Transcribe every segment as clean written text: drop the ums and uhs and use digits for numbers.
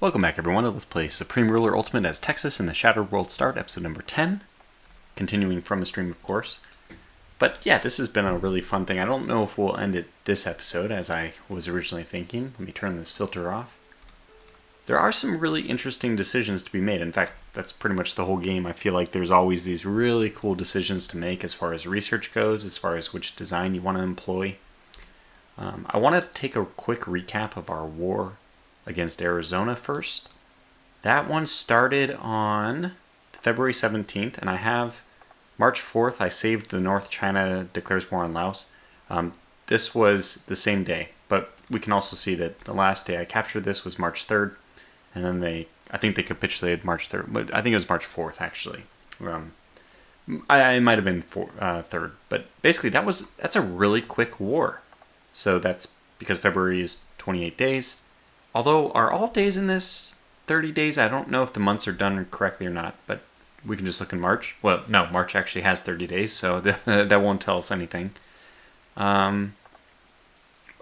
Welcome back everyone to Let's Play Supreme Ruler Ultimate as Texas in the Shattered World Start, episode number 10. Continuing from the stream, of course. But yeah, this has been a really fun thing. I don't know if we'll end it this episode as I was originally thinking. Let me turn this filter off. There are some really interesting decisions to be made. In fact, that's pretty much the whole game. I feel like there's always these really cool decisions to make as far as research goes, as far as which design you want to employ. I want to take a quick recap of our war against Arizona first. That one started on February 17th, and I have March 4th, I saved the North China declares war on Laos. This was the same day, but we can also see that the last day I captured this was March 3rd, and then I think they capitulated March 3rd, but I think it was March 4th actually. It might have been 3rd, but basically that's a really quick war. So that's because February is 28 days. Although, are all days in this 30 days? I don't know if the months are done correctly or not, but we can just look in March. Well, no, March actually has 30 days, so that won't tell us anything. I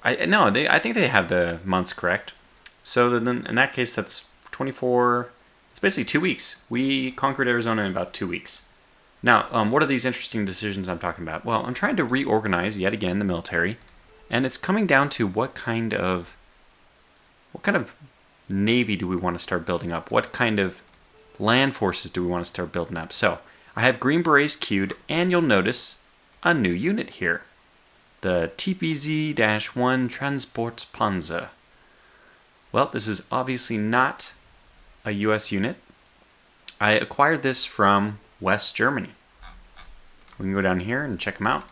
think they have the months correct. So then, in that case, that's 24. It's basically 2 weeks. We conquered Arizona in about 2 weeks. Now, what are these interesting decisions I'm talking about? Well, I'm trying to reorganize yet again the military, and it's coming down to what kind of navy do we want to start building up? What kind of land forces do we want to start building up? So I have Green Berets queued, and you'll notice a new unit here. The TPZ-1 Transportpanzer. Well, this is obviously not a US unit. I acquired this from West Germany. We can go down here and check them out.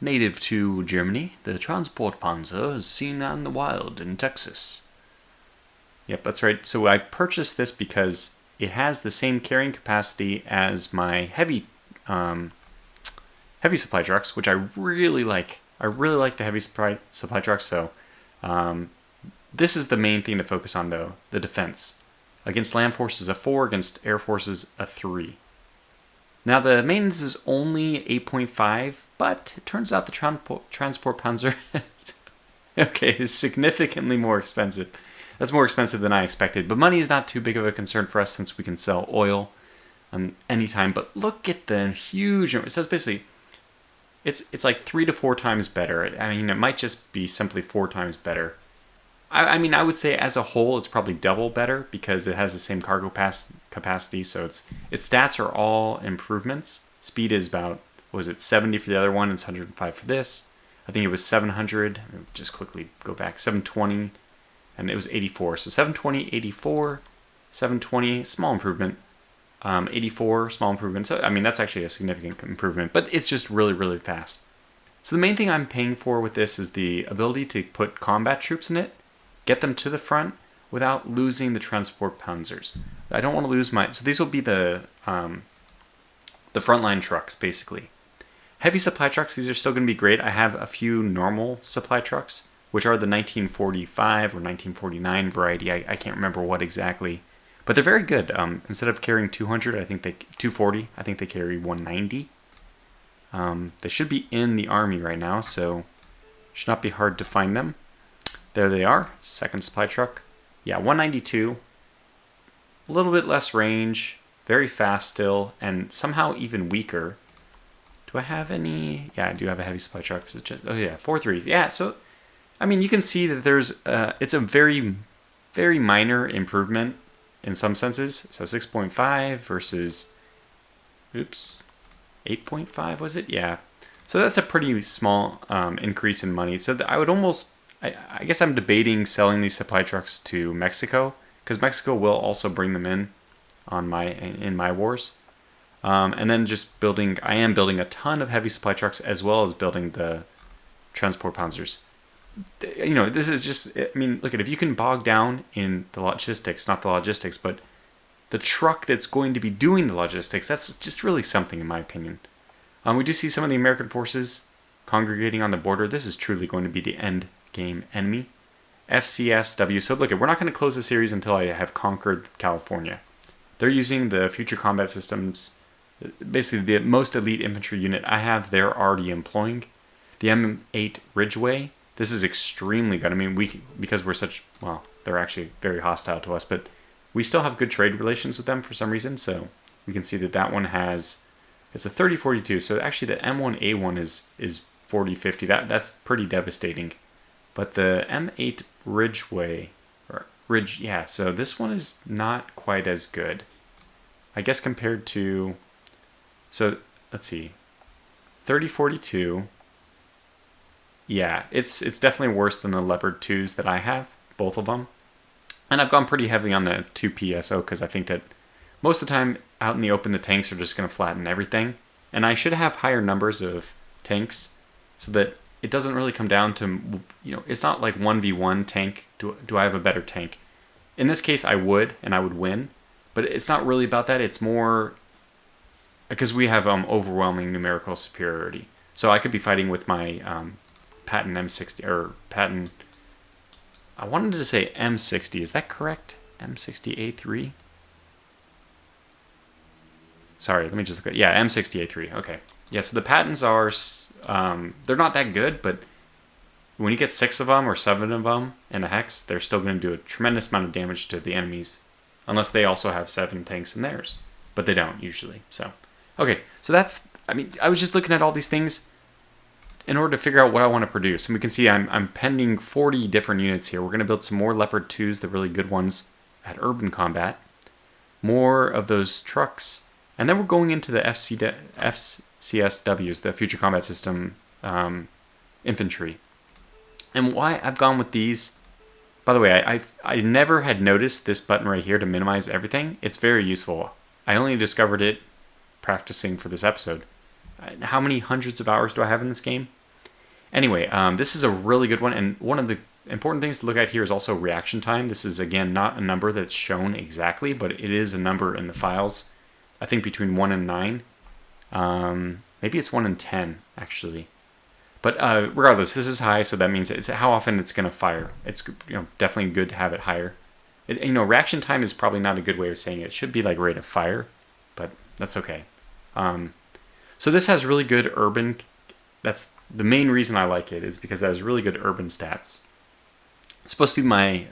Native to Germany, the Transportpanzer is seen in the wild in Texas. Yep, that's right. So I purchased this because it has the same carrying capacity as my heavy supply trucks, which I really like. I really like the heavy supply trucks. So this is the main thing to focus on, though: the defense. Against land forces, a 4; against air forces, a 3. Now, the maintenance is only 8.5, but it turns out the Transportpanzer is significantly more expensive. That's more expensive than I expected, but money is not too big of a concern for us since we can sell oil anytime. But look at the huge... It says basically, it's like 3 to 4 times better. I mean, it might just be simply 4 times better. I mean, I would say as a whole, it's probably double better because it has the same cargo capacity. So its stats are all improvements. Speed is about, 70 for the other one, and it's 105 for this. I think it was 700. Just quickly go back, 720, and it was 84. So 720, 84, 720, small improvement. 84, small improvement. So I mean, that's actually a significant improvement, but it's just really, really fast. So the main thing I'm paying for with this is the ability to put combat troops in it. Get them to the front without losing the Transportpanzers. I don't want to lose so these will be the frontline trucks, basically. Heavy supply trucks, these are still going to be great. I have a few normal supply trucks, which are the 1945 or 1949 variety. I can't remember what exactly, but they're very good. Instead of carrying 200, 240, I think they carry 190. They should be in the army right now, so should not be hard to find them. There they are, second supply truck. Yeah, 192, a little bit less range, very fast still, and somehow even weaker. Do I have any? Yeah, I do have a heavy supply truck. So oh yeah, 4.3s. Yeah, so, I mean, you can see that there's, it's a very, very minor improvement in some senses. So 6.5 versus, 8.5 was it? Yeah. So that's a pretty small increase in money. So I would almost... I guess I'm debating selling these supply trucks to Mexico, because Mexico will also bring them in my wars. And then just I am building a ton of heavy supply trucks as well as building the Transportpanzers. You know, this is just, I mean, look if you can bog down in the logistics, not the logistics, but the truck that's going to be doing the logistics, that's just really something in my opinion. We do see some of the American forces congregating on the border. This is truly going to be the end game enemy. FCSW. So look, we're not going to close the series until I have conquered California. They're using the future combat systems, basically the most elite infantry unit I have. They're already employing the M8 Ridgeway. This is extremely good. I mean, because we're such, well, they're actually very hostile to us, but we still have good trade relations with them for some reason. So we can see that that one has, it's a 3042. So actually the M1A1 is 4050. That's pretty devastating. But the M8 Ridge, yeah, so this one is not quite as good. I guess compared to, so let's see, 3042. Yeah, it's definitely worse than the Leopard 2s that I have, both of them. And I've gone pretty heavy on the 2 PSO because I think that most of the time out in the open, the tanks are just going to flatten everything. And I should have higher numbers of tanks so that it doesn't really come down to, it's not like 1v1 tank. Do I have a better tank? In this case, I would, and I would win. But it's not really about that. It's more because we have overwhelming numerical superiority. So I could be fighting with my Patton M60, or Patton, I wanted to say M60. Is that correct? M60A3? Sorry, let me just look at, yeah, M60A3. Okay. Yeah, so the Pattons are, they're not that good, but when you get 6 of them or 7 of them in a hex, they're still going to do a tremendous amount of damage to the enemies. Unless they also have 7 tanks in theirs. But they don't, usually. So, okay. So that's, I was just looking at all these things in order to figure out what I want to produce. And we can see I'm pending 40 different units here. We're going to build some more Leopard 2s, the really good ones, at urban combat. More of those trucks. And then we're going into the FCSWs, the Future Combat System infantry. And why I've gone with these... By the way, I never had noticed this button right here to minimize everything. It's very useful. I only discovered it practicing for this episode. How many hundreds of hours do I have in this game? Anyway, this is a really good one, and one of the important things to look at here is also reaction time. This is, again, not a number that's shown exactly, but it is a number in the files. I think between 1 and 9. Maybe it's 1 and 10, actually. But regardless, this is high, so that means it's how often it's going to fire. It's definitely good to have it higher. Reaction time is probably not a good way of saying it. It should be like rate of fire, but that's okay. So this has really good urban. That's the main reason I like it, is because it has really good urban stats. It's supposed to be my,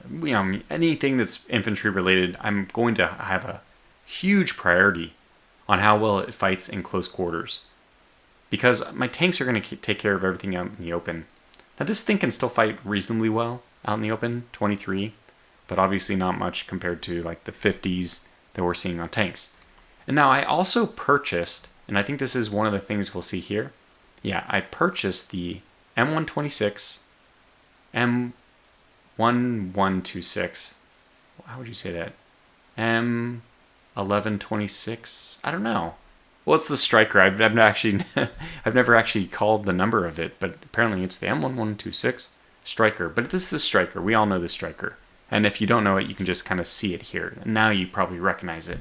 anything that's infantry related, I'm going to have a huge priority on how well it fights in close quarters. Because my tanks are going to take care of everything out in the open. Now this thing can still fight reasonably well out in the open, 23, but obviously not much compared to like the 50s that we're seeing on tanks. And now I also purchased, and I think this is one of the things we'll see here. Yeah, I purchased the M126, M1126. How would you say that? M1126. I don't know. Well, it's the Striker. I've never actually called the number of it, but apparently it's the M1126 Striker. But this is the Striker. We all know the Striker. And if you don't know it, you can just kind of see it here. And now you probably recognize it.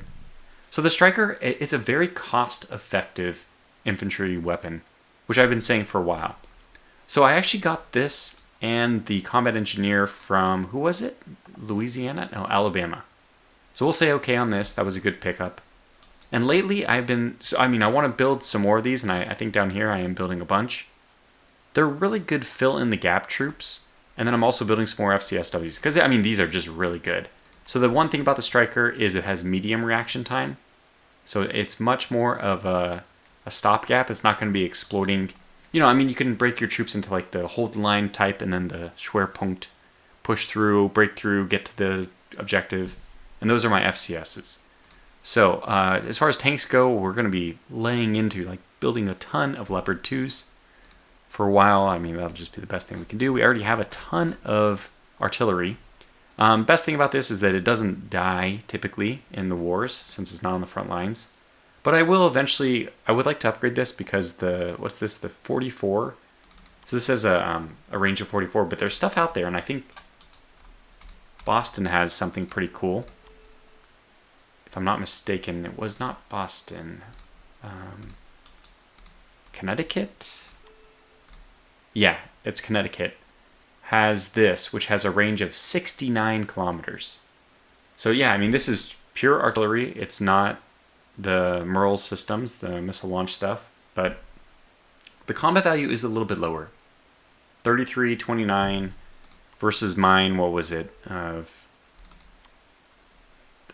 So the Striker, it's a very cost-effective infantry weapon, which I've been saying for a while. So I actually got this and the Combat Engineer from, who was it? Louisiana? No, Alabama. So we'll say okay on this. That was a good pickup. And lately I've been, I want to build some more of these, and I think down here I am building a bunch. They're really good fill-in-the-gap troops, and then I'm also building some more FCSWs, because, these are just really good. So the one thing about the Striker is it has medium reaction time, so it's much more of a stopgap. It's not going to be exploding. You can break your troops into like the hold line type, and then the Schwerpunkt, push through, break through, get to the objective, and those are my FCSs. So, as far as tanks go, we're going to be laying into, like, building a ton of Leopard 2s for a while. That'll just be the best thing we can do. We already have a ton of artillery. Best thing about this is that it doesn't die, typically, in the wars, since it's not on the front lines. But I will eventually, I would like to upgrade this because the 44? So this has a range of 44, but there's stuff out there, and I think Boston has something pretty cool. If I'm not mistaken, it was not Boston. Connecticut? Yeah, it's Connecticut. Has this, which has a range of 69 kilometers. So yeah, this is pure artillery. It's not the Merle systems, the missile launch stuff, but the combat value is a little bit lower. 33, 29, versus mine, what was it, of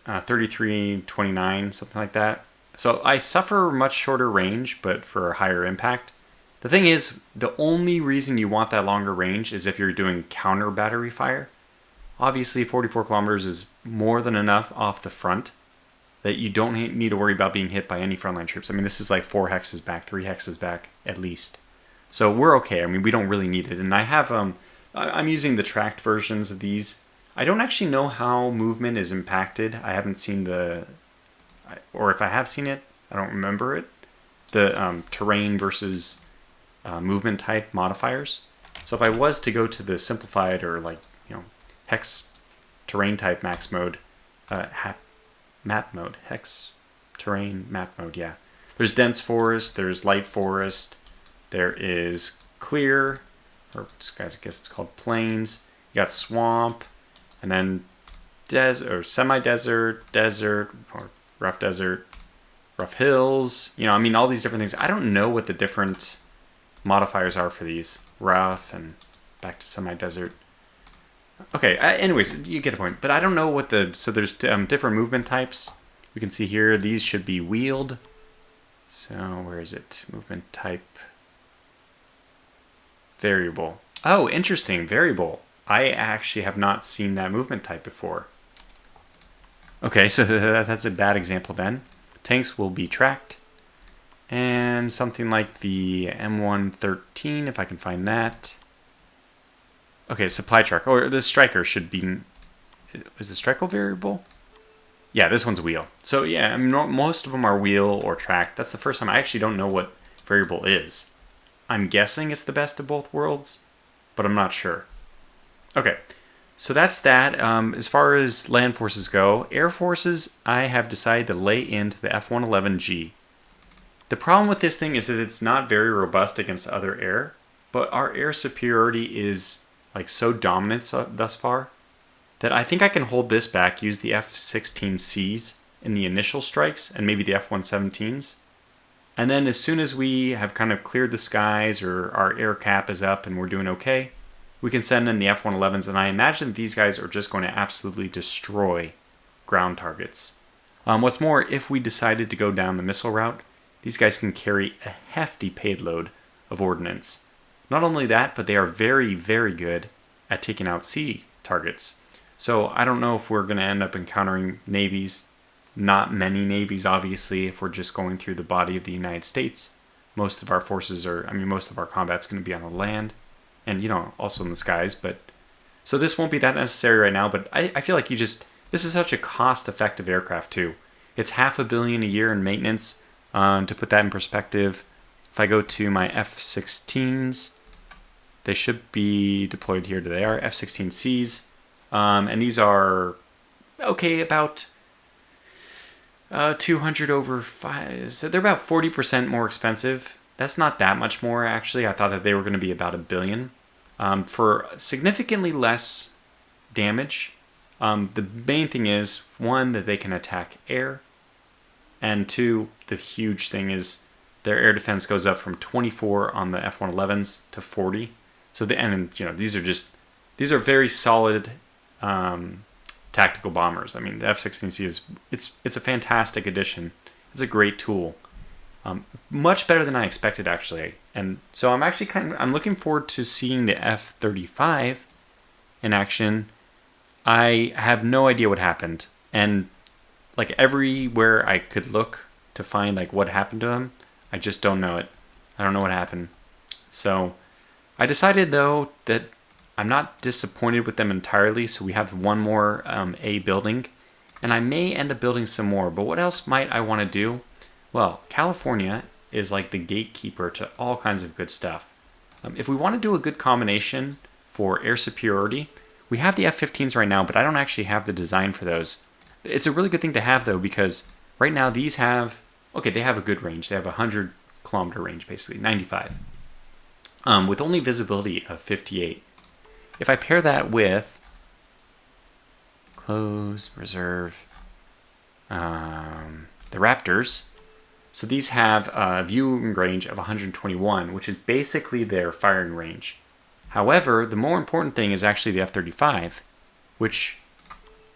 3329, something like that. So I suffer much shorter range, but for a higher impact. The thing is, the only reason you want that longer range is if you're doing counter battery fire. Obviously, 44 kilometers is more than enough off the front that you don't need to worry about being hit by any frontline troops. I mean, this is like 4 hexes back, 3 hexes back at least. So we're okay. I mean, we don't really need it. And I have, I'm using the tracked versions of these. I don't actually know how movement is impacted. I haven't seen or if I have seen it, I don't remember it. The terrain versus movement type modifiers. So if I was to go to the simplified or like, hex terrain type max mode, map mode, hex terrain map mode, yeah. There's dense forest, there's light forest, there is clear, or I guess it's called plains. You got swamp, and then desert or semi-desert, desert, or rough desert, rough hills. I mean, all these different things. I don't know what the different modifiers are for these. Rough and back to semi-desert. Okay, anyways, you get the point. But I don't know what so there's different movement types. We can see here, these should be wheeled. So where is it? Movement type. Variable. Oh, interesting, variable. I actually have not seen that movement type before. Okay, so that's a bad example then. Tanks will be tracked. And something like the M113, if I can find that. Okay, supply truck. Or the striker should be... Is the striker variable? Yeah, this one's wheel. So yeah, I mean, most of them are wheel or tracked. That's the first time I actually don't know what variable is. I'm guessing it's the best of both worlds, but I'm not sure. Okay, so that's that. As far as land forces go, air forces, I have decided to lay into the F-111G. The problem with this thing is that it's not very robust against other air, but our air superiority is like so dominant thus far that I think I can hold this back, use the F-16Cs in the initial strikes and maybe the F-117s. And then as soon as we have kind of cleared the skies or our air cap is up and we're doing okay, we can send in the F-111s, and I imagine these guys are just going to absolutely destroy ground targets. What's more, if we decided to go down the missile route, these guys can carry a hefty payload of ordnance. Not only that, but they are very, very good at taking out sea targets. So I don't know if we're going to end up encountering navies. Not many navies, obviously, if we're just going through the body of the United States. Most of our forces most of our combat's going to be on the land and, also in the skies. But so this won't be that necessary right now, but I feel like this is such a cost-effective aircraft too. It's $500 million a year in maintenance. To put that in perspective, if I go to my F-16s, they should be deployed here. They are F-16Cs. And these are, okay, about 200 over 5. So they're about 40% more expensive. That's not that much more, actually. I thought that they were going to be about $1 billion. For significantly less damage. The main thing is, one, that they can attack air. And two, the huge thing is their air defense goes up from 24 on the F-111s to 40. So these are very solid tactical bombers. I mean, the F-16C it's a fantastic addition. It's a great tool. Much better than I expected, actually. And so I'm looking forward to seeing the F-35 in action. I have no idea what happened, and like everywhere I could look to find like what happened to him, I just don't know it. I don't know what happened. So I decided though that I'm not disappointed with them entirely. So we have one more A building, and I may end up building some more. But what else might I want to do? Well, California is like the gatekeeper to all kinds of good stuff. If we want to do a good combination for air superiority, we have the F-15s right now, but I don't actually have the design for those. It's a really good thing to have though, because right now these have, they have a good range. They have a 100 kilometer range, basically 95, with only visibility of 58. If I pair that with close, reserve, the Raptors, so these have a viewing range of 121, which is basically their firing range. However, the more important thing is actually the F-35, which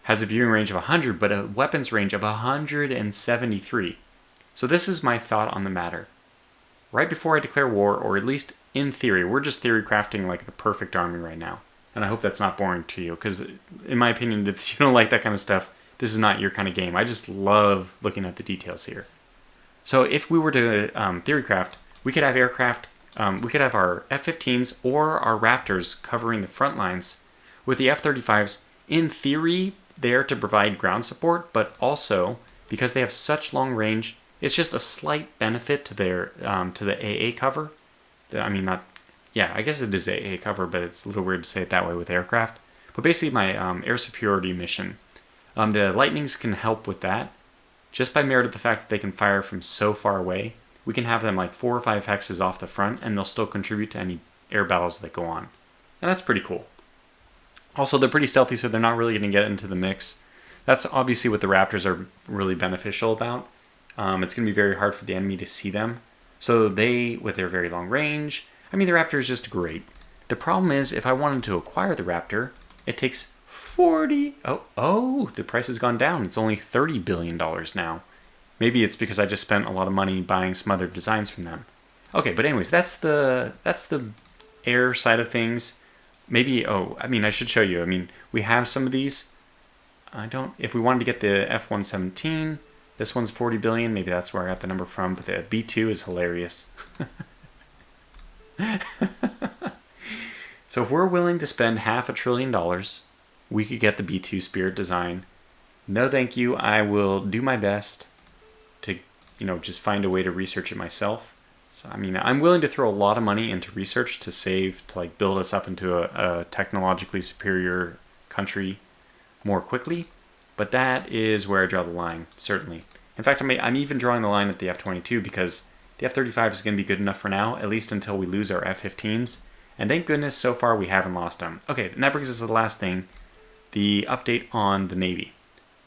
has a viewing range of 100, but a weapons range of 173. So this is my thought on the matter. Right before I declare war, or at least in theory, we're just theory crafting like the perfect army right now. And I hope that's not boring to you, because in my opinion, if you don't like that kind of stuff, this is not your kind of game. I just love looking at the details here. So if we were to theory craft, we could have aircraft, we could have our F-15s or our Raptors covering the front lines, with the F-35s, in theory, there to provide ground support, but also, because they have such long range, it's just a slight benefit to their to the AA cover. I guess it is AA cover, but it's a little weird to say it that way with aircraft. But basically my air superiority mission. The Lightnings can help with that. Just by merit of the fact that they can fire from so far away, we can have them like 4 or 5 hexes off the front, and they'll still contribute to any air battles that go on. And that's pretty cool. Also, they're pretty stealthy, so they're not really going to get into the mix. That's obviously what the Raptors are really beneficial about. It's going to be very hard for the enemy to see them. So they, with their very long range, the Raptor is just great. The problem is, if I wanted to acquire the Raptor, it takes 40... Oh, the price has gone down. It's only $30 billion now. Maybe it's because I just spent a lot of money buying some other designs from them. Okay, but anyways, that's the air side of things. Maybe, I should show you. We have some of these. If we wanted to get the F-117, this one's 40 billion. Maybe that's where I got the number from, but the B-2 is hilarious. So if we're willing to spend $500 billion, we could get the B-2 Spirit design. No thank you. I will do my best to, just find a way to research it myself. So, I'm willing to throw a lot of money into research to build us up into a technologically superior country more quickly. But that is where I draw the line, certainly. In fact, I'm even drawing the line at the F-22 because the F-35 is going to be good enough for now, at least until we lose our F-15s. And thank goodness, so far, we haven't lost them. Okay, and that brings us to the last thing, the update on the Navy.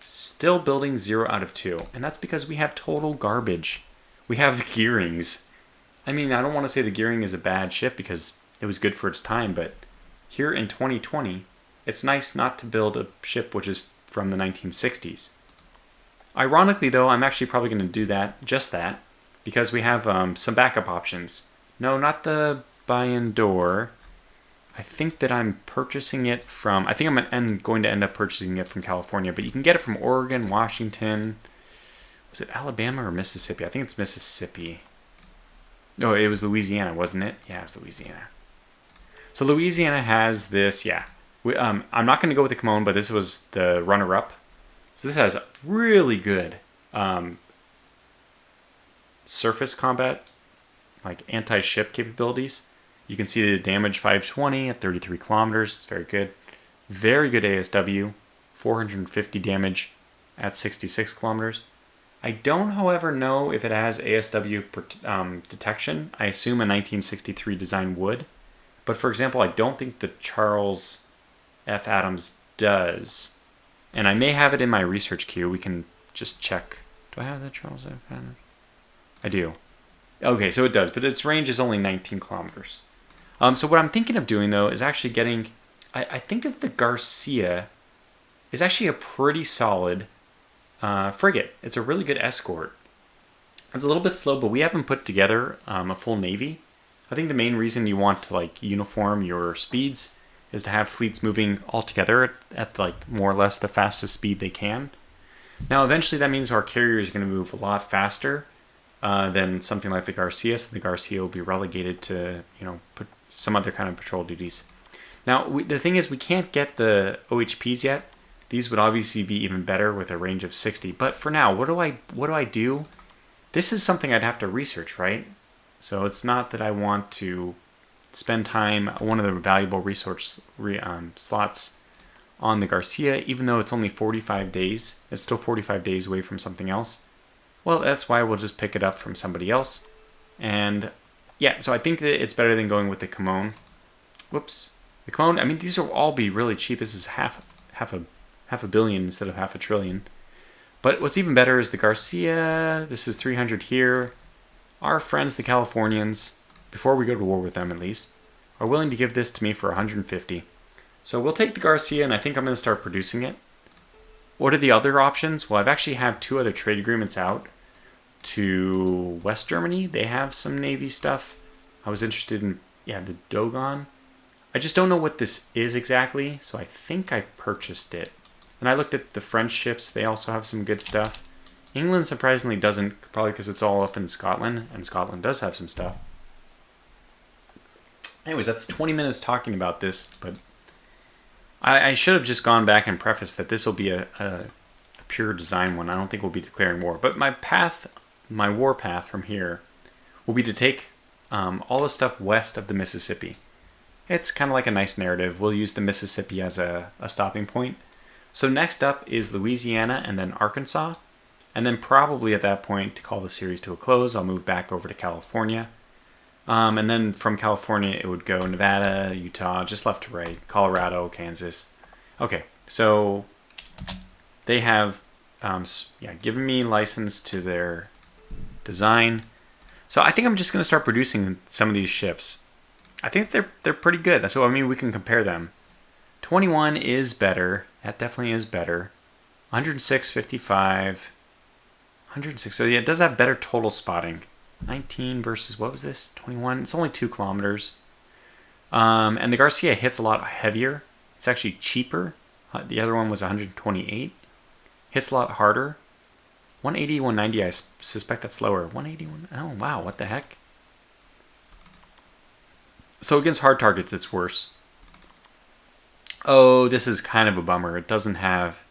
Still building 0 out of 2, and that's because we have total garbage. We have the Gearings. I don't want to say the Gearing is a bad ship because it was good for its time, but here in 2020, it's nice not to build a ship which is from the 1960s. Ironically, though, I'm actually probably going to do just that, because we have some backup options. No, not the buy-in door. I think that I'm purchasing it from... I think I'm going to end up purchasing it from California, but you can get it from Oregon, Washington... Was it Alabama or Mississippi? I think it's Mississippi. No, it was Louisiana, wasn't it? Yeah, it was Louisiana. So Louisiana has this, I'm not going to go with the Kimon, but this was the runner-up. So this has really good surface combat, like anti-ship capabilities. You can see the damage 520 at 33 kilometers. It's very good. Very good ASW, 450 damage at 66 kilometers. I don't, however, know if it has ASW detection. I assume a 1963 design would. But for example, I don't think the Charles F. Adams does. And I may have it in my research queue. We can just check. Do I have the Charles F. Adams? I do. Okay, so it does, but its range is only 19 kilometers. So what I'm thinking of doing, though, is actually getting... I think that the Garcia is actually a pretty solid frigate. It's a really good escort. It's a little bit slow, but we haven't put together a full navy. I think the main reason you want to uniform your speeds is to have fleets moving all together at more or less the fastest speed they can. Now, eventually that means our carrier is going to move a lot faster than something like the Garcia, so the Garcia will be relegated to, put some other kind of patrol duties. Now, the thing is, we can't get the OHPs yet. These would obviously be even better with a range of 60. But for now, what do I do? This is something I'd have to research, right? So it's not that I want to spend time, one of the valuable resource slots on the Garcia, even though it's only 45 days. It's still 45 days away from something else. Well, that's why we'll just pick it up from somebody else. And yeah, so I think that it's better than going with the Kimon. Whoops. The Kimon, these will all be really cheap. This is half a billion instead of $500 billion. But what's even better is the Garcia. This is 300 here. Our friends, the Californians, before we go to war with them at least, are willing to give this to me for 150. So we'll take the Garcia, and I think I'm going to start producing it. What are the other options? Well, I've actually have 2 other trade agreements out to West Germany. They have some Navy stuff. I was interested in, the Dogon. I just don't know what this is exactly, so I think I purchased it. And I looked at the French ships. They also have some good stuff. England surprisingly doesn't, probably because it's all up in Scotland, and Scotland does have some stuff. Anyways, that's 20 minutes talking about this, but I should have just gone back and prefaced that this will be a pure design one. I don't think we'll be declaring war. But my war path from here will be to take all the stuff west of the Mississippi. It's kind of like a nice narrative. We'll use the Mississippi as a stopping point. So next up is Louisiana and then Arkansas. And then probably at that point, to call the series to a close, I'll move back over to California. And then from California, it would go Nevada, Utah, just left to right, Colorado, Kansas. Okay, so they have given me license to their design. So I think I'm just going to start producing some of these ships. I think they're pretty good. So, we can compare them. 21 is better. That definitely is better. 106, 55, 106. So, it does have better total spotting. 19 versus, what was this? 21. It's only 2 kilometers. And the Garcia hits a lot heavier. It's actually cheaper. The other one was 128. Hits a lot harder. 180, 190, I suspect that's lower. 181, oh wow, what the heck? So against hard targets, it's worse. Oh, this is kind of a bummer. It doesn't have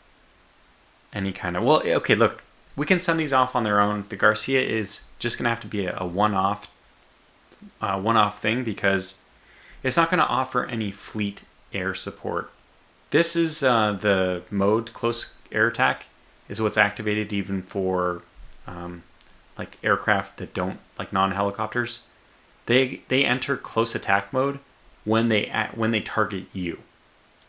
any kind of, well, okay, look. We can send these off on their own. The Garcia is just going to have to be a one-off thing because it's not going to offer any fleet air support. This is the mode close air attack is what's activated even for like aircraft that don't, like non-helicopters. They enter close attack mode when they target you.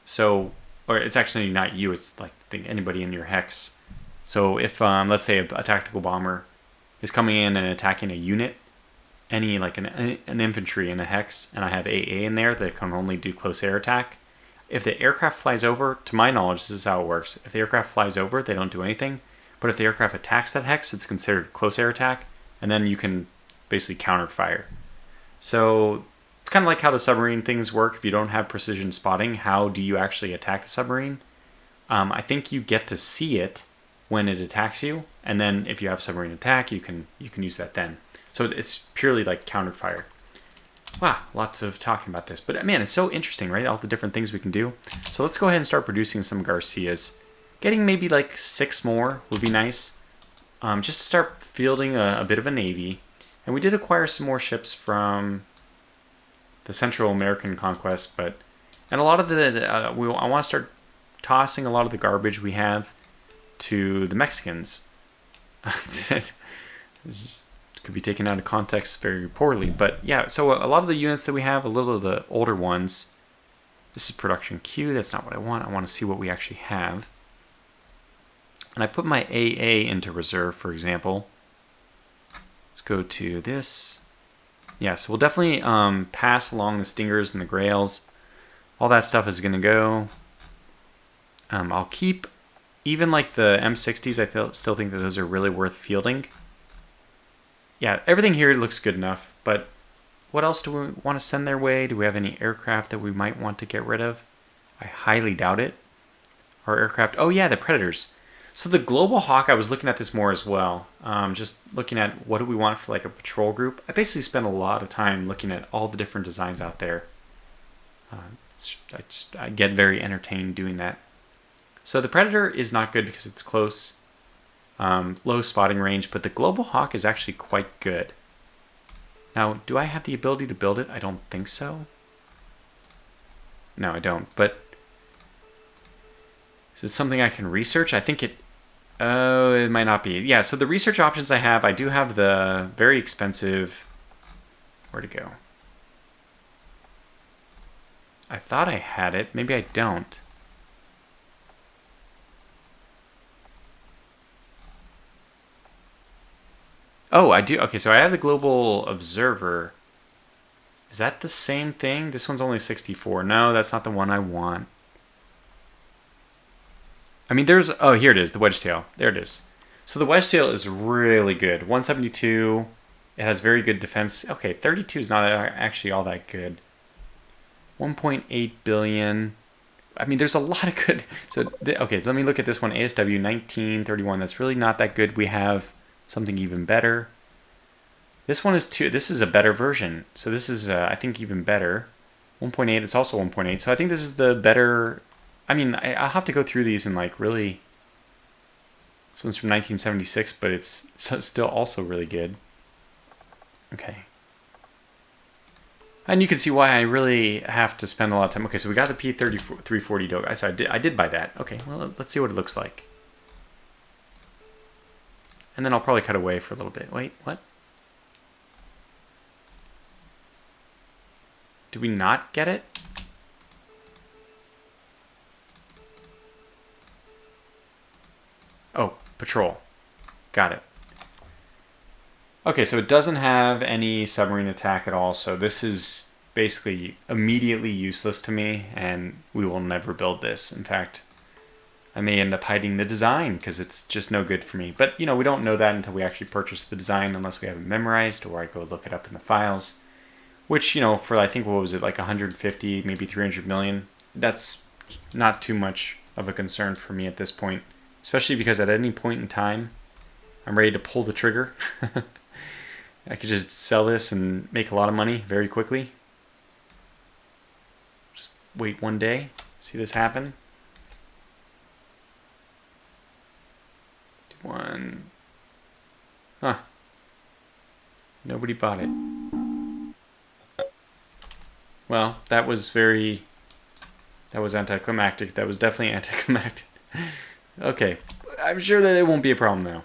So, or it's actually not you. It's like anybody in your hex. So if, let's say, a tactical bomber is coming in and attacking a unit, any like an infantry in a hex, and I have AA in there that can only do close air attack, if the aircraft flies over, to my knowledge, this is how it works. If the aircraft flies over, they don't do anything. But if the aircraft attacks that hex, it's considered close air attack, and then you can basically counter fire. So it's kind of like how the submarine things work. If you don't have precision spotting, how do you actually attack the submarine? I think you get to see it when it attacks you, and then if you have submarine attack, you can use that then. So it's purely like counter fire. Wow, lots of talking about this, but man, it's so interesting, right? All the different things we can do. So let's go ahead and start producing some Garcias. Getting maybe like 6 more would be nice. Just to start fielding a bit of a navy. And we did acquire some more ships from the Central American conquest, and a lot of I want to start tossing a lot of the garbage we have to the Mexicans. It just could be taken out of context very poorly, but yeah, so a lot of the units that we have, a little of the older ones, this is production Q, that's not what I want. I want to see what we actually have. And I put my AA into reserve, for example. Let's go to this. Yeah, so we'll definitely pass along the Stingers and the Grails. All that stuff is going to go. I'll keep, even like the M60s, I still think that those are really worth fielding. Yeah, everything here looks good enough, but what else do we want to send their way? Do we have any aircraft that we might want to get rid of? I highly doubt it. Our aircraft, oh yeah, the Predators. So the Global Hawk, I was looking at this more as well. Just looking at what do we want for like a patrol group. I basically spent a lot of time looking at all the different designs out there. I get very entertained doing that. So the Predator is not good because it's close, low spotting range, but the Global Hawk is actually quite good. Now, do I have the ability to build it? I don't think so. No, I don't, but is it something I can research? I think it, oh, it might not be. Yeah, so the research options I do have the very expensive, where'd it go? I thought I had it, maybe I don't. Oh, I do. Okay, so I have the Global Observer. Is that the same thing? This one's only 64. No, that's not the one I want. I mean, there's... Oh, here it is, the wedge-tail. There it is. So the wedge-tail is really good. 172. It has very good defense. Okay, 32 is not actually all that good. 1.8 billion. I mean, there's a lot of good... So, okay, let me look at this one. ASW 1931. That's really not that good. We have something even better. This one is 2. This is a better version. So this is, I think, even better. 1.8. It's also 1.8. So I think this is the better... I mean, I'll have to go through these and, like, really... This one's from 1976, but it's still also really good. Okay. And you can see why I really have to spend a lot of time. Okay, so we got the P340 Doga. So I did buy that. Okay, well, let's see what it looks like. And then I'll probably cut away for a little bit. Wait, what? Did we not get it? Oh, patrol. Got it. Okay, so it doesn't have any submarine attack at all, so this is basically immediately useless to me, and we will never build this. In fact, I may end up hiding the design, because it's just no good for me. But, you know, we don't know that until we actually purchase the design, unless we have it memorized, or I go look it up in the files. Which, you know, for, I think, what was it, like 150, maybe 300 million? That's not too much of a concern for me at this point. Especially because at any point in time, I'm ready to pull the trigger. I could just sell this and make a lot of money very quickly. Just wait one day, see this happen. One. Huh. Nobody bought it. Well, that was anticlimactic. That was definitely anticlimactic. Okay, I'm sure that it won't be a problem though.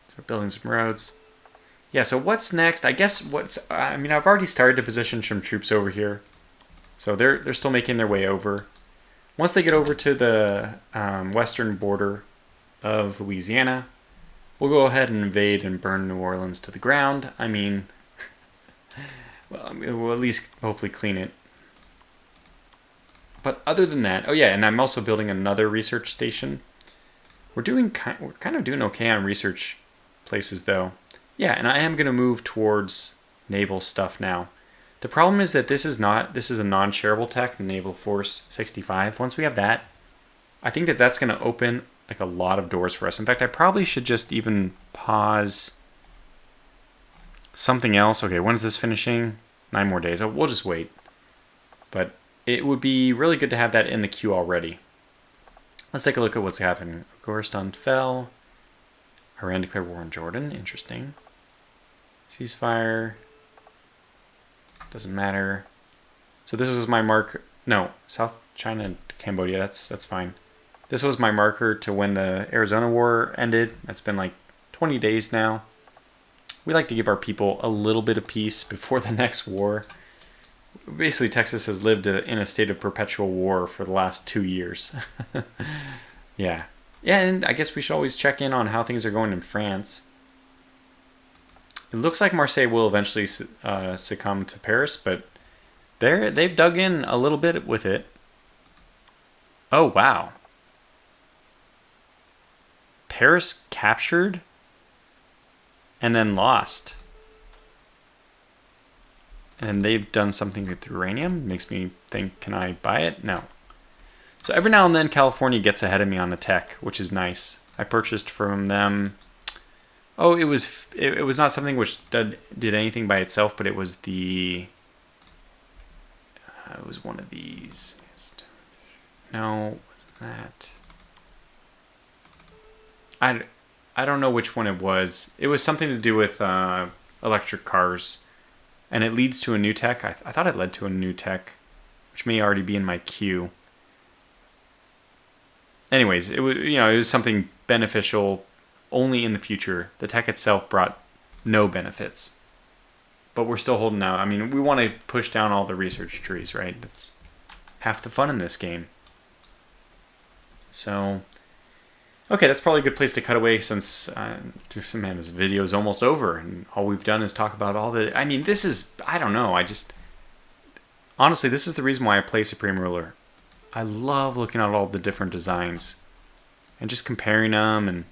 So we're building some roads. Yeah, so what's next? I guess I mean, I've already started to position some troops over here. So they're still making their way over. Once they get over to the western border of Louisiana, we'll go ahead and invade and burn New Orleans to the ground. I mean, well, we'll at least hopefully clean it. But other than that, oh yeah, and I'm also building another research station. We're kind of doing okay on research places though. Yeah, and I am going to move towards naval stuff now. The problem is that this is a non-shareable tech, Naval Force 65. Once we have that, I think that that's going to open like a lot of doors for us. In fact, I probably should just even pause something else. Okay, when's this finishing? 9 more days. Oh, we'll just wait. But it would be really good to have that in the queue already. Let's take a look at what's happening. Goristan fell. Iran declared war on Jordan. Interesting. Ceasefire. Doesn't matter. So this was my marker. No, South China, Cambodia. That's fine. This was my marker to when the Arizona war ended. That's been like 20 days now. We like to give our people a little bit of peace before the next war. Basically, Texas has lived in a state of perpetual war for the last 2 years. Yeah. Yeah, and I guess we should always check in on how things are going in France. It looks like Marseille will eventually succumb to Paris, but they've dug in a little bit with it. Oh, wow. Paris captured and then lost. And they've done something with uranium. Makes me think, can I buy it? No. So every now and then California gets ahead of me on the tech, which is nice. I purchased from them. Oh, it was not something which did anything by itself, but it was it was one of these. No, wasn't that? I don't know which one it was. It was something to do with electric cars. And it leads to a new tech. I thought it led to a new tech, which may already be in my queue. Anyways, it was something beneficial only in the future. The tech itself brought no benefits. But we're still holding out. I mean, we want to push down all the research trees, right? That's half the fun in this game. So, okay, that's probably a good place to cut away since, man, this video is almost over. And all we've done is talk about all the... I mean, this is... I don't know. honestly, this is the reason why I play Supreme Ruler. I love looking at all the different designs and just comparing them and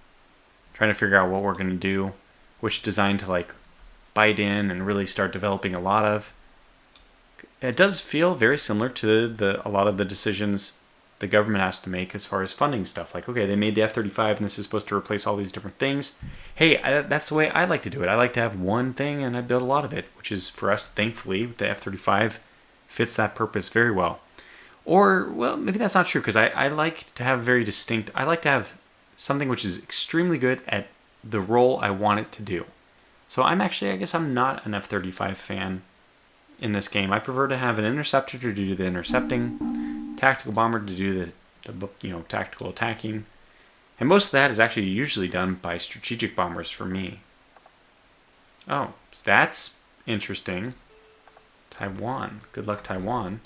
trying to figure out what we're going to do, which design to like bite in and really start developing a lot of. It does feel very similar to a lot of the decisions the government has to make as far as funding stuff. Like, okay, they made the F-35 and this is supposed to replace all these different things. Hey, that's the way I like to do it. I like to have one thing and I build a lot of it, which is for us, thankfully, the F-35 fits that purpose very well. Or, well, maybe that's not true because I like to have very distinct, I like to have something which is extremely good at the role I want it to do. So I guess I'm not an F-35 fan in this game. I prefer to have an interceptor to do the intercepting, tactical bomber to do the tactical attacking, and most of that is actually usually done by strategic bombers for me. Oh, so that's interesting. Taiwan. Good luck, Taiwan.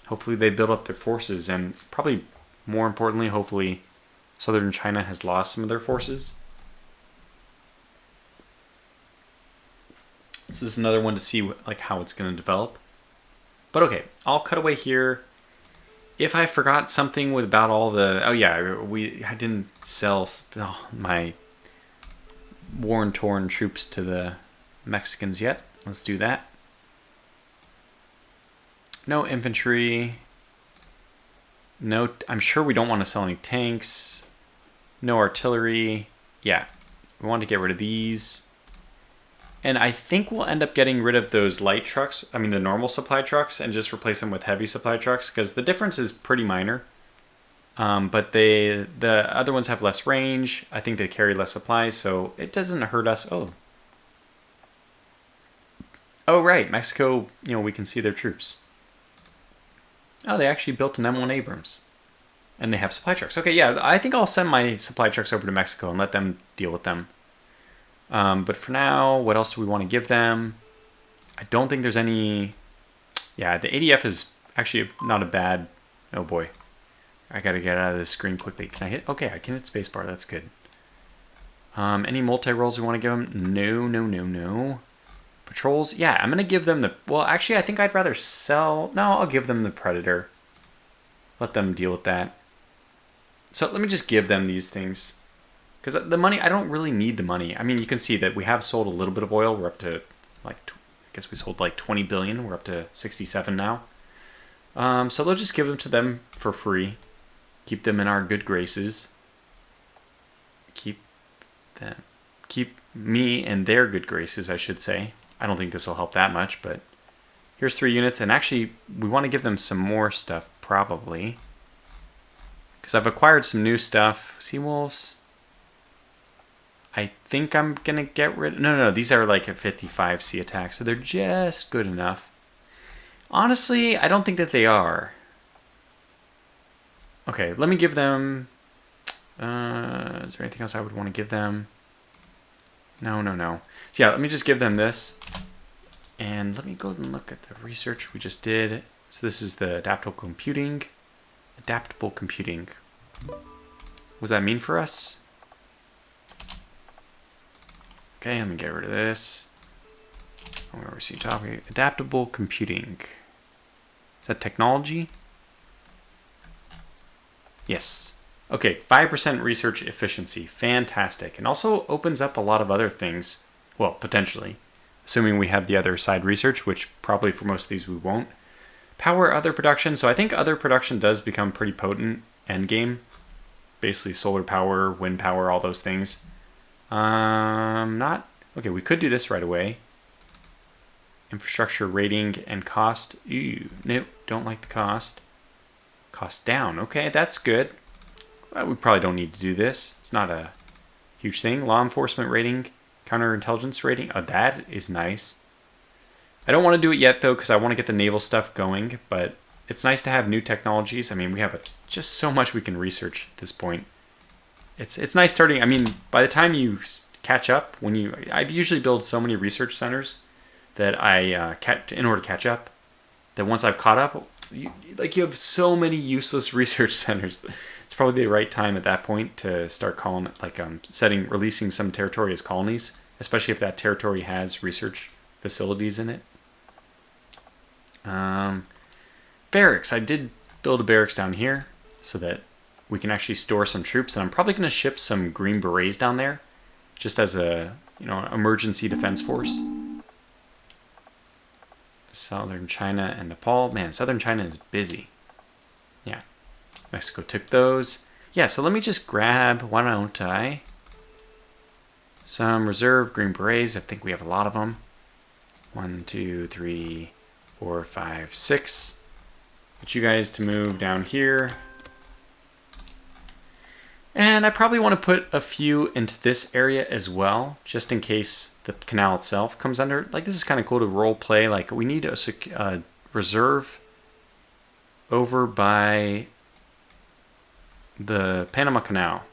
Hopefully they build up their forces, and probably more importantly, hopefully southern China has lost some of their forces. This is another one to see like how it's going to develop. But okay, I'll cut away here. If I forgot something about all the... Oh yeah, I didn't sell my war-torn troops to the Mexicans yet. Let's do that. No infantry. No, I'm sure we don't want to sell any tanks. No artillery. Yeah, we want to get rid of these. And I think we'll end up getting rid of those light trucks, the normal supply trucks, and just replace them with heavy supply trucks, because the difference is pretty minor. But the other ones have less range. I think they carry less supplies, so it doesn't hurt us. Oh, right, Mexico, we can see their troops. Oh, they actually built an M1 Abrams. And they have supply trucks. Okay, yeah, I think I'll send my supply trucks over to Mexico and let them deal with them. But for now, what else do we want to give them? I don't think there's any... Yeah, the ADF is actually not a bad... Oh boy. I gotta get out of this screen quickly. Can I hit? Okay, I can hit spacebar. That's good. Any multi-rolls we want to give them? No. Patrols? Yeah, I'm gonna give them the... Well, actually, I think I'd rather sell... No, I'll give them the Predator. Let them deal with that. So let me just give them these things. Because the money, I don't really need the money. You can see that we have sold a little bit of oil. We're up to, I guess we sold like 20 billion. We're up to 67 now. So they'll just give them to them for free. Keep them in our good graces. Keep me in their good graces, I should say. I don't think this will help that much, but here's 3 units. And actually, we want to give them some more stuff, probably. Because I've acquired some new stuff. Seawolves... I think I'm going to get rid... No, these are like a 55 sea attack, so they're just good enough. Honestly, I don't think that they are. Okay, let me give them... is there anything else I would want to give them? No. So yeah, let me just give them this. And let me go and look at the research we just did. So this is the adaptable computing. Adaptable computing. What does that mean for us? Okay, let me get rid of this. Where we see topic, adaptable computing. Is that technology? Yes. Okay, 5% research efficiency, fantastic. And also opens up a lot of other things. Well, potentially, assuming we have the other side research, which probably for most of these we won't. Power other production. So I think other production does become pretty potent endgame. Basically solar power, wind power, all those things. Okay, we could do this right away. Infrastructure rating and cost. Ew, nope, don't like the cost. Cost down, okay, that's good. Well, we probably don't need to do this. It's not a huge thing. Law enforcement rating, counterintelligence rating. Oh, that is nice. I don't want to do it yet, though, because I want to get the naval stuff going, but it's nice to have new technologies. We have just so much we can research at this point. It's nice starting. By the time you catch up, I usually build so many research centers that in order to catch up, that once I've caught up, you have so many useless research centers. It's probably the right time at that point to start calling it releasing some territory as colonies, especially if that territory has research facilities in it. Barracks. I did build a barracks down here so that we can actually store some troops, and I'm probably going to ship some Green Berets down there just as a, emergency defense force. Southern China and Nepal. Man, Southern China is busy. Yeah. Mexico took those. Yeah, so let me just grab, why don't I, some reserve Green Berets. I think we have a lot of them. 1, 2, 3, 4, 5, 6. Get you guys to move down here. And I probably want to put a few into this area as well, just in case the canal itself comes under. Like, this is kind of cool to role play. Like, we need a reserve over by the Panama Canal.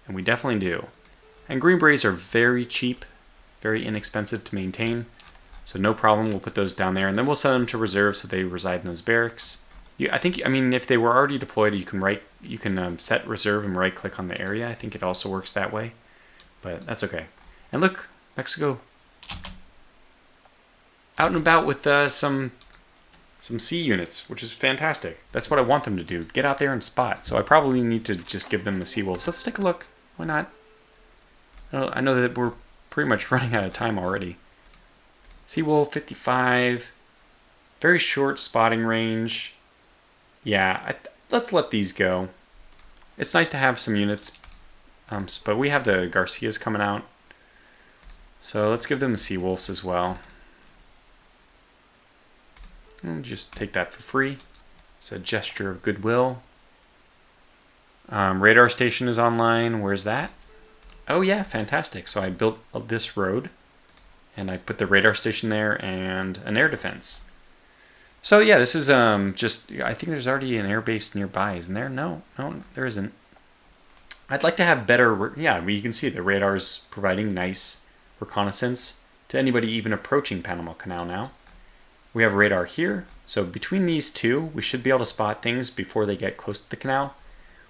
And we definitely do. And Green Berets are very cheap, very inexpensive to maintain. So no problem, we'll put those down there. And then we'll send them to reserve so they reside in those barracks. I mean, if they were already deployed, you can set reserve and right-click on the area. I think it also works that way. But that's okay. And look, Mexico. Out and about with some sea units, which is fantastic. That's what I want them to do. Get out there and spot. So I probably need to just give them the sea wolves. Let's take a look. Why not? I know that we're pretty much running out of time already. Seawolf 55, very short spotting range. Yeah, let's let these go. It's nice to have some units, but we have the Garcias coming out. So let's give them the Seawolves as well. And just take that for free. It's a gesture of goodwill. Radar station is online. Where's that? Oh yeah, fantastic. So I built this road. And I put the radar station there and an air defense. So yeah, this is I think there's already an air base nearby, isn't there? No, there isn't. I'd like to have better, you can see the radar's providing nice reconnaissance to anybody even approaching Panama Canal now. We have radar here, so between these two, we should be able to spot things before they get close to the canal.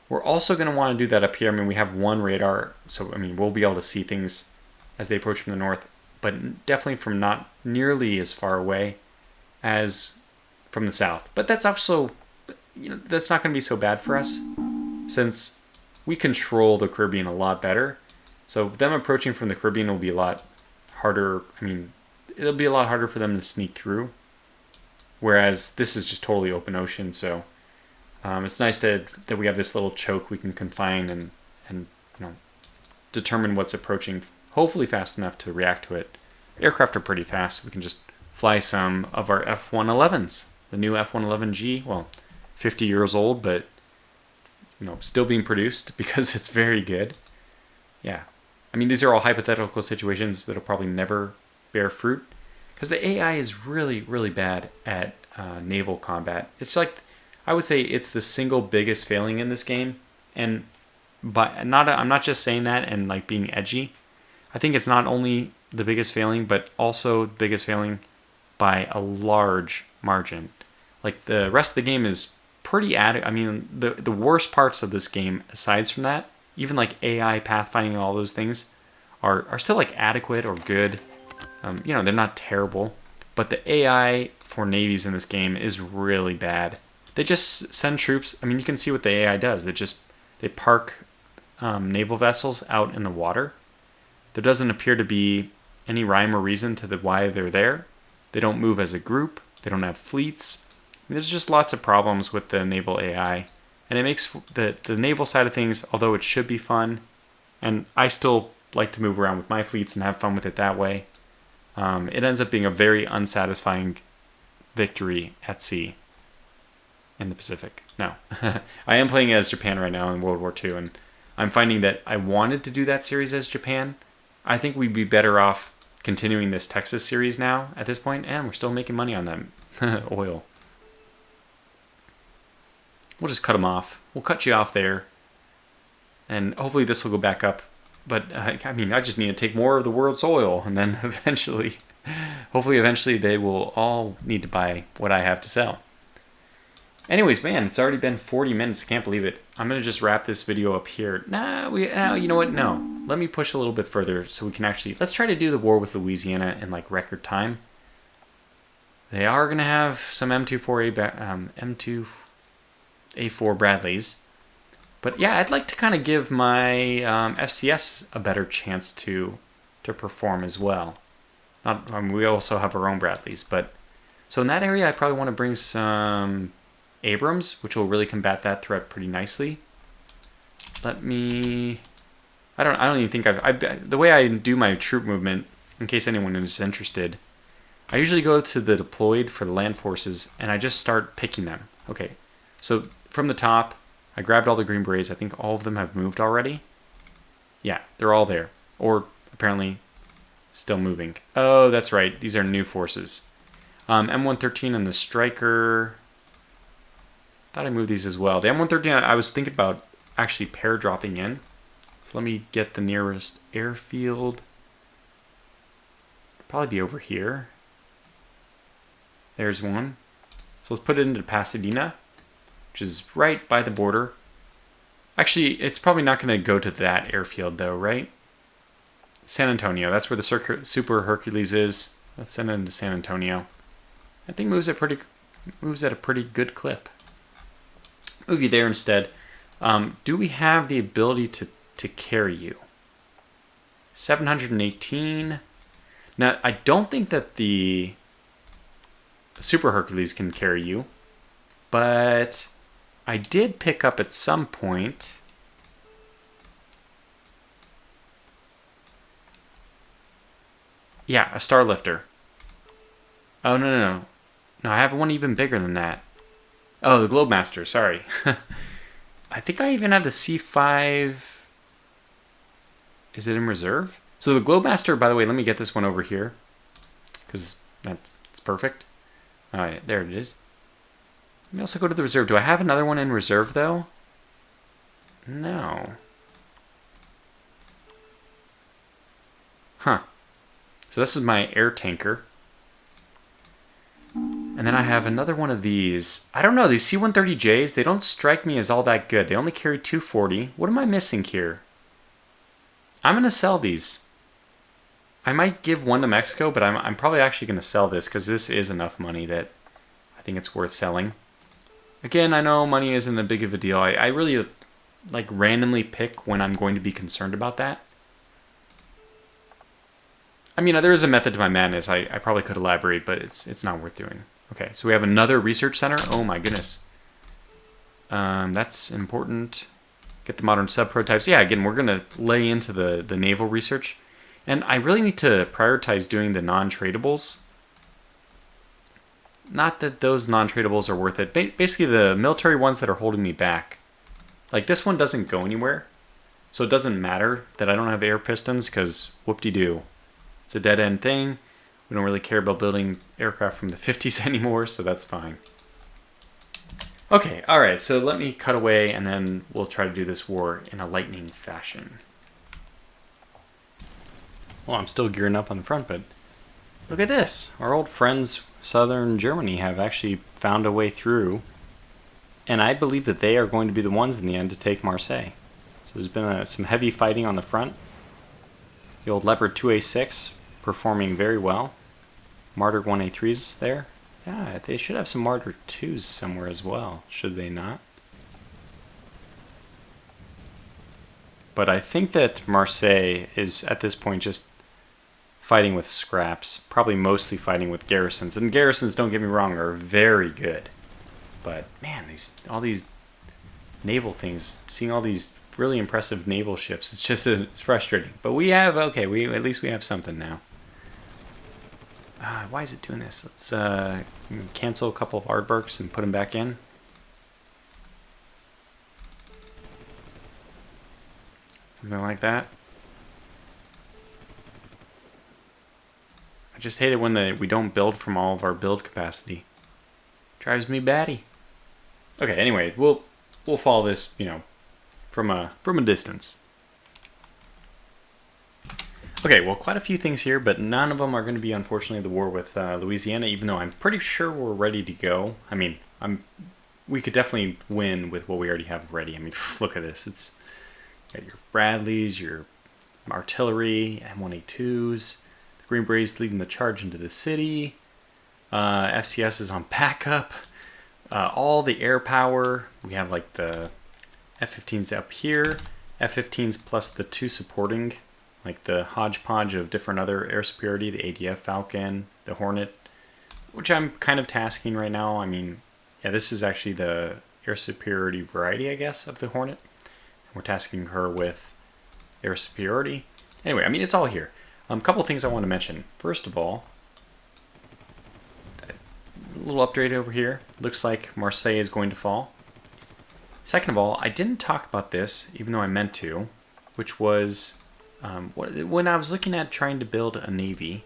We're also going to want to do that up here. I mean, we have one radar, so I mean, we'll be able to see things as they approach from the north, but definitely from not nearly as far away as from the south. But that's also, that's not going to be so bad for us since we control the Caribbean a lot better. So them approaching from the Caribbean will be a lot harder. I mean, it'll be a lot harder for them to sneak through. Whereas this is just totally open ocean. So it's nice that we have this little choke we can confine and determine what's approaching, hopefully fast enough to react to it. Aircraft are pretty fast. We can just fly some of our F-111s. The new F-111G, well, 50 years old, but still being produced because it's very good. Yeah. I mean, these are all hypothetical situations that'll probably never bear fruit because the AI is really, really bad at naval combat. It's like, I would say it's the single biggest failing in this game. And I'm not just saying that and like being edgy. I think it's not only the biggest failing, but also the biggest failing by a large margin. Like the rest of the game is pretty adequate. I mean, the worst parts of this game, aside from that, even like AI, pathfinding, and all those things, are still like adequate or good. They're not terrible, but the AI for navies in this game is really bad. They just send troops. I mean, you can see what the AI does. They park naval vessels out in the water. There doesn't appear to be any rhyme or reason to why they're there. They don't move as a group. They don't have fleets. There's just lots of problems with the naval AI. And it makes the naval side of things, although it should be fun, and I still like to move around with my fleets and have fun with it that way, it ends up being a very unsatisfying victory at sea in the Pacific. No. I am playing as Japan right now in World War II, and I'm finding that I wanted to do that series as Japan. I think we'd be better off continuing this Texas series now at this point, and we're still making money on that oil. We'll just cut them off. We'll cut you off there, and hopefully this will go back up. But I just need to take more of the world's oil, and then eventually, hopefully eventually they will all need to buy what I have to sell. Anyways, man, it's already been 40 minutes. Can't believe it. I'm going to just wrap this video up here. You know what? No. Let me push a little bit further so we can actually... Let's try to do the war with Louisiana in, like, record time. They are going to have some M24A4 Bradleys. But yeah, I'd like to kind of give my FCS a better chance to perform as well. We also have our own Bradleys, but so in that area, I probably want to bring some Abrams, which will really combat that threat pretty nicely. Let me. I don't even think the way I do my troop movement, in case anyone is interested, I usually go to the deployed for the land forces, and I just start picking them. Okay, so from the top, I grabbed all the Green Berets. I think all of them have moved already. Yeah, they're all there. Or apparently still moving. Oh, that's right. These are new forces. M113 and the Striker. Thought I moved these as well. The M113, I was thinking about actually pair dropping in. So let me get the nearest airfield. Probably be over here. There's one. So let's put it into Pasadena, which is right by the border. Actually, it's probably not going to go to that airfield though, right? San Antonio, that's where the Super Hercules is. Let's send it into San Antonio. I think moves at a pretty good clip. Move you there instead. Do we have the ability to carry you? 718. Now, I don't think that the Super Hercules can carry you, but I did pick up at some point. Yeah, a Starlifter. Oh, no. No, I have one even bigger than that. Oh, the Globemaster, sorry. I think I even have the C5. Is it in reserve? So the Globemaster, by the way, let me get this one over here, because that's perfect. All right, there it is. Let me also go to the reserve. Do I have another one in reserve, though? No. Huh. So this is my air tanker. And then I have another one of these. I don't know, these C-130Js, they don't strike me as all that good. They only carry 240. What am I missing here? I'm going to sell these. I might give one to Mexico, but I'm probably actually going to sell this because this is enough money that I think it's worth selling. Again, I know money isn't that big of a deal. I really like randomly pick when I'm going to be concerned about that. I mean, there is a method to my madness. I probably could elaborate, but it's not worth doing. Okay, so we have another research center. Oh my goodness. That's important. Get the modern sub-prototypes. Yeah, again, we're going to lay into the naval research. And I really need to prioritize doing the non-tradables. Not that those non-tradables are worth it. Basically, the military ones that are holding me back. Like, this one doesn't go anywhere. So it doesn't matter that I don't have air pistons, because whoop-de-doo. It's a dead-end thing. We don't really care about building aircraft from the 50s anymore, so that's fine. Okay, alright, so let me cut away, and then we'll try to do this war in a lightning fashion. Well, I'm still gearing up on the front, but look at this. Our old friends, Southern Germany, have actually found a way through, and I believe that they are going to be the ones in the end to take Marseille. So there's been some heavy fighting on the front. The old Leopard 2A6 performing very well. Martyr 1A3's there. Yeah, they should have some Martyr 2s somewhere as well, should they not? But I think that Marseille is, at this point, just fighting with scraps. Probably mostly fighting with garrisons. And garrisons, don't get me wrong, are very good. But, man, all these naval things, seeing all these really impressive naval ships, it's frustrating. But we have, okay, at least we have something now. Why is it doing this? Let's cancel a couple of aardvarks and put them back in. Something like that. I just hate it when we don't build from all of our build capacity. Drives me batty. Okay, anyway, we'll follow this, from a distance. Okay, well, quite a few things here, but none of them are going to be, unfortunately, the war with Louisiana, even though I'm pretty sure we're ready to go. I mean, we could definitely win with what we already have ready. I mean, look at this. It's got your Bradleys, your artillery, M1A2s, the Green Berets leading the charge into the city. FCS is on backup. All the air power. We have like the F-15s up here. F-15s plus the 2 supporting, like the hodgepodge of different other air superiority, the ADF Falcon, the Hornet, which I'm kind of tasking right now. I mean, yeah, this is actually the air superiority variety, I guess, of the Hornet. We're tasking her with air superiority. Anyway, I mean, it's all here. A couple things I want to mention. First of all, a little update over here. Looks like Marseille is going to fall. Second of all, I didn't talk about this, even though I meant to, which was when I was looking at trying to build a navy,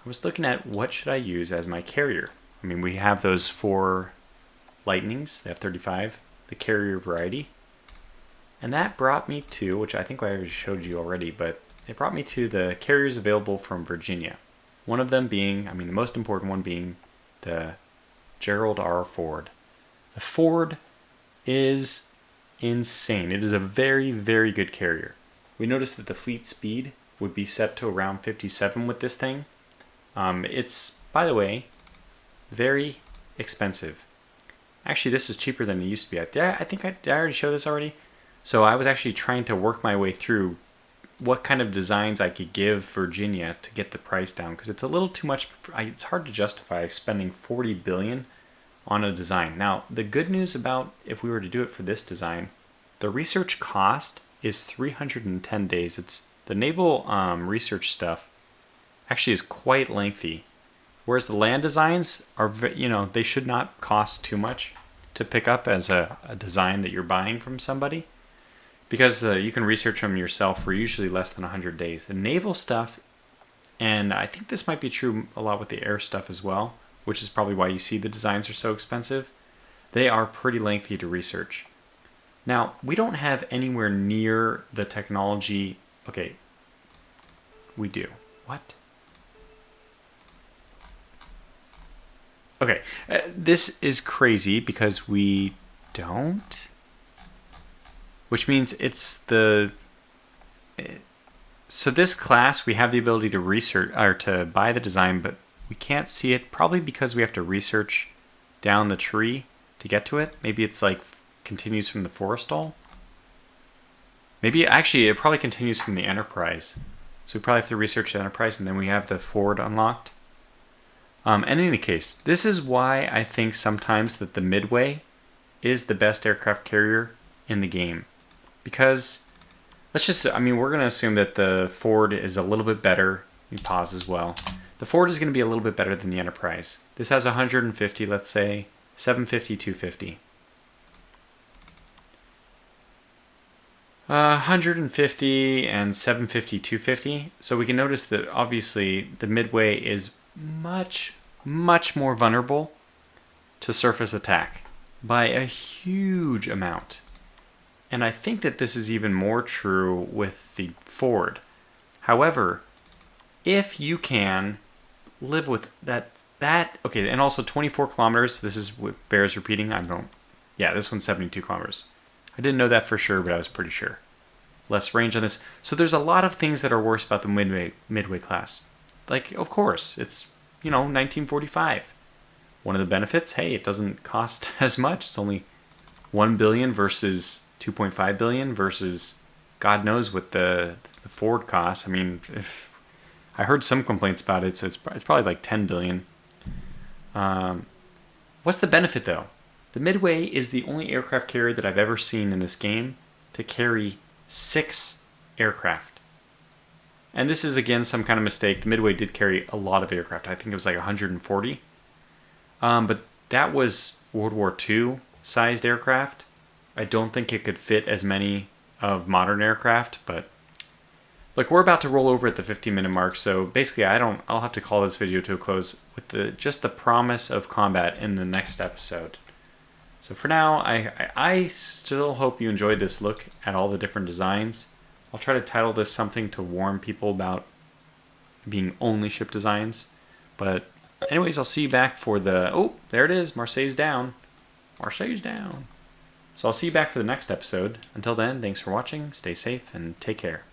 I was looking at what should I use as my carrier. I mean, we have those 4 Lightnings, the F-35, the carrier variety. And that brought me to, which I think I already showed you already, but it brought me to the carriers available from Virginia. One of them being, I mean, the most important one being the Gerald R. Ford. The Ford is insane. It is a very, very good carrier. We noticed that the fleet speed would be set to around 57 with this thing. It's, by the way, very expensive. Actually, this is cheaper than it used to be. I think I already showed this already. So I was actually trying to work my way through what kind of designs I could give Virginia to get the price down, because it's a little too much. It's hard to justify spending $40 billion on a design. Now, the good news about if we were to do it for this design, the research cost is 310 days. It's the naval research stuff actually is quite lengthy, whereas the land designs are, they should not cost too much to pick up as a design that you're buying from somebody, because you can research them yourself for usually less than 100 days. The naval stuff, and I think this might be true a lot with the air stuff as well, which is probably why you see the designs are so expensive, they are pretty lengthy to research. Now, we don't have anywhere near the technology. Okay, we do. What? Okay, this is crazy because we don't. Which means it's the... So this class, we have the ability to research, or to buy the design, but we can't see it, probably because we have to research down the tree to get to it. Maybe it's like continues from the Forestall. Maybe, actually, it probably continues from the Enterprise. So we probably have to research the Enterprise, and then we have the Ford unlocked. In any case, this is why I think sometimes that the Midway is the best aircraft carrier in the game. Because, we're going to assume that the Ford is a little bit better. Let me pause as well. The Ford is going to be a little bit better than the Enterprise. This has 150, let's say, 750, 250. 150 and 750, 250. So we can notice that obviously the Midway is much, much more vulnerable to surface attack by a huge amount. And I think that this is even more true with the Ford. However, if you can live with that, okay, and also 24 kilometers, this is what bears repeating. This one's 72 kilometers. I didn't know that for sure, but I was pretty sure. Less range on this. So there's a lot of things that are worse about the Midway class. Like, of course, it's, 1945. One of the benefits, hey, it doesn't cost as much. It's only 1 billion versus 2.5 billion versus God knows what the Ford costs. I mean, if I heard some complaints about it, so it's probably like 10 billion. What's the benefit though? The Midway is the only aircraft carrier that I've ever seen in this game to carry 6 aircraft. And this is again some kind of mistake. The Midway did carry a lot of aircraft. I think it was like 140. But that was World War II sized aircraft. I don't think it could fit as many of modern aircraft, but look, we're about to roll over at the 15-minute mark, so basically I'll have to call this video to a close with just the promise of combat in the next episode. So for now, I still hope you enjoyed this look at all the different designs. I'll try to title this something to warn people about being only ship designs. But anyways, I'll see you back for the... Oh, there it is. Marseille's down. Marseille's down. So I'll see you back for the next episode. Until then, thanks for watching, stay safe, and take care.